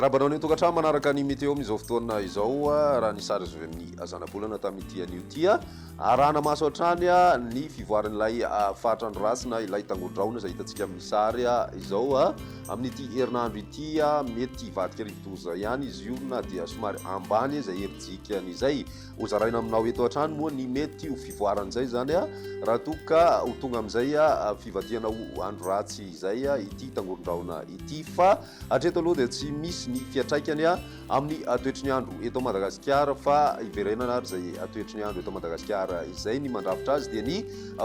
Rabanao ny tokantrano manaraka ny météo amin'izao fotoana izao raha ny sary azo avy amin'ny azanabolana tamin'ity anio ty arahana maso hatrany ny fivoaran'ilay fahatrandro-rasina ilay tangodraona izay hitantsika amin'ny sary izao amin'ity herinandro ity mety vadika rivotoza ihany izy io na dia somary ambany izay herijikany izay hozaraina aminao eto hatrany moa ny mety ho fivoaran'izay zany raha toka ho tonga amin'izay fivadiana ho andro ratsy izay ity tangorondraona ity fa hatreto aloha dia tsy misy ny fiatraikany amin'ny toetry ny andro eto Madagasikara fa iverenana ary izay toetry ny andro eto Madagasikara izay ny mandrafitra azy dia ny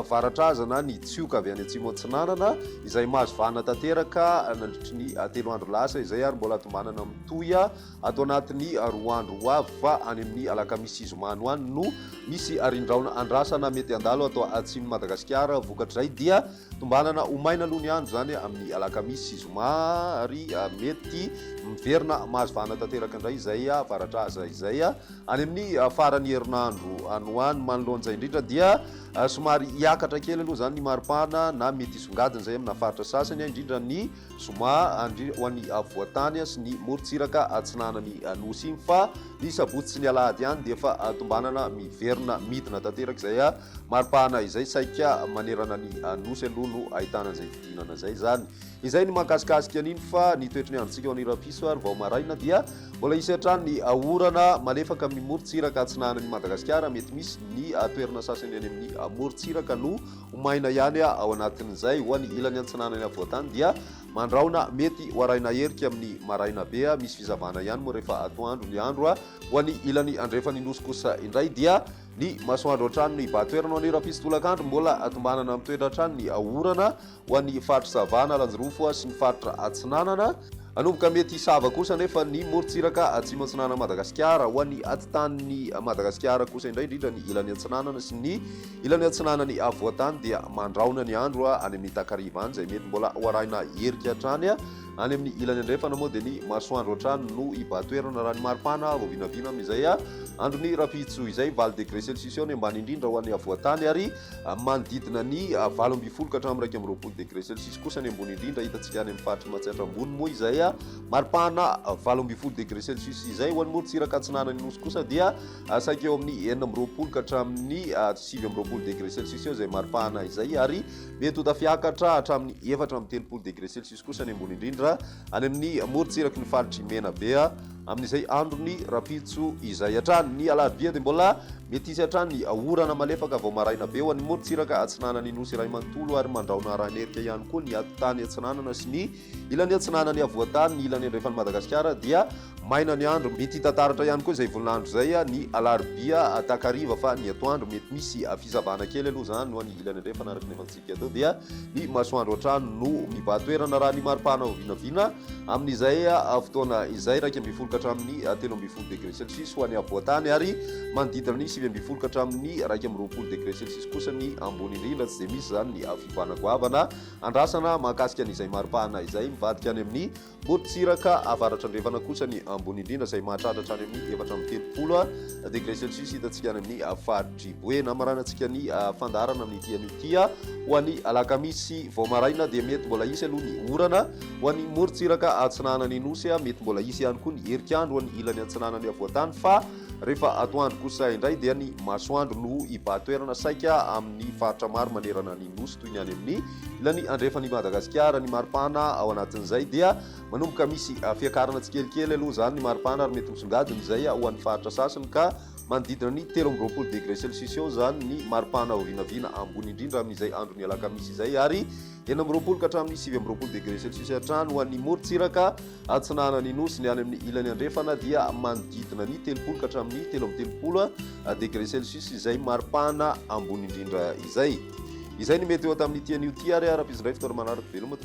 varatrazana ny tsioka avy any atsimo antsinanana izay mahazo vahana tanteraka nandritry ny 3 andro lasa izay ary mbola atombanana mitoy ato anatin'ny 2 andro avy fa any amin'ny alakamisy izomano any no misy arindraona andrasana mety andalo atao atsimo Madagasikara vokatr'izay dia tombanana omaina aloha ny andro zany amin'ny alakamisy izoma ary mety miverina mahazo vahana tanteraka indray izay varatraza izay any amin'ny farany herinandro anoany manoloan'izay indrindra dia somary hiakatra kely aloha zany ny maripana na mety isongadina izay amina faritra sasany indrindra ny zoma ho an'ny voatany sy ny morontsiraka atsinanany nosy iny fa ny sabotsy sy ny alahady ihany dia efa tombanana miverina midina tanteraka izay maripana izay saika manerana ny nosy aloha no ahitana izay fidinana izay zany izay ny mahakasikasika an'iny fa ny toetry ny androntsika ho an'irapiso ary vao maraina dia mbola isy hatrany ny orana malefaka amin'ny morontsiraka atsinanany Madagasikara mety misy ny toerana sasany any amin'ny morontsiraka no omaina ihany ao anatin'izay ho an'ny ilany antsinanany avoatany dia mandraona mety hoaraina herika amin'ny maraina be misy fizavana ihany moa rehefa atoandro ny andro ho an'ny ilany andrefany nosy kosa indray dia ny masoandro hatrany ny batoerana ho an'irapistolakandro mbola atombanana amin'ny toetra hatrany ny orana ho an'ny faritra savana lanjirofo sy ny faritra atsinanana anomboka mety isava kosa nefa ny morontsiraka atsimo antsinanana Madagasikara ho an'ny atitany Madagasikara kosa indray indrindra ny ilany antsinanana sy ny ilany antsinanany avoatany dia mandraona ny andro any amin'ny takariva any izay mety mbola hoaraina herika hatrany any amin'ny ilany andrefana moa dia ny masoandro hatrany no ibatoerana raha ny maripana vao vinavina amin'izay andro ny rapitso izay 20 degré celsius ny ambany indrindra ho an'ny avoatany ary manodidina ny 20 ka hatramin'ny 20 degré celsius kosa ny ambony indrindra hitantsika any amin'ny faritra matsihatra ambony moa izay maripana 20 degré celsius izay ho an'ny morontsiraka atsinanany nosy kosa dia saika eo amin'ny 9 ka hatramin'ny 7 degré celsius eo izay maripana izay ary mety ho tafiakatra hatramin'ny 4 degré celsius kosa ny ambony indrindra any amin'ny morontsiraka ny faritry mena be amin'izay andro ny rapitso izay hatrany ny alarobia dia mbola mety isy hatrany ny orana malefaka vao maraina be ho an'ny morontsiraka atsinanany nosy iray manontolo ary mandraona rahanerika ihany koa ny atitany atsinanana sy ny ilany atsinanany avoatany ny ilany andrefany Madagasikara dia maina ny andro mety hitantaratra ihany koa izay volinandro izay ny alarobia takariva fa ny atoandro mety misy fizavana kely aloha zany ho an'ny ilany andrefana araka ny efantsika atao dia ny masoandro hatrany no mibatoerana raha ny maripana ho vinavina amin'izay fotoana izay 20 ka hatramin'ny 13 degré celsius ho an'ny avoatany ary manodidina ny 20 ka hatramin'ny 20 degré celsius kosa ny ambony indrindra tsy dia misy zany ny fivana goavana andrasana mahakasika an'izay maripana izay mivadika any amin'ny morontsiraka avaratra andrefana kosa ny ambony indrindra izay mahatratra hatrany amin'ny 4 degré celsius hitantsika any amin'ny faritry boe na maranantsika ny fandarana amin'ity an'ity ho an'ny alakamisy vao maraina dia mety mbola isy aloha ny orana ho an'ny morontsiraka atsinanany nosy mety mbola isy ihany koa ny herikandro ho an'ny ilany antsinanany avoatany fa rehefa atoandro kosa indray dia ny masoandro no ibatoerana saika amin'ny faritra maro manerana ny nosy toy ny any amin'ny ilany andrefany Madagasikara ny maripana ao anatin'izay dia manomboka misy fiakarana tsikelikely aloha zany ny maripana ary mety misongadina izay ho an'ny faritra sasany ka manodidina ny 13 degré celsius eo zany ny maripana ho vinavina ambony indrindra amin'izay andro ny alakamisy izay ary 9 ka hatramin'ny 7 degré celsius hatrany ho an'ny morontsiraka atsinanany nosy ny any amin'ny ilany andrefana dia manodidina ny 30 ka hatramin'ny 13 degré celsius izay maripana ambony indrindra izay ny mety eo tamin'ity an'io ty ary ara-pizindray fitoera manaraka veloma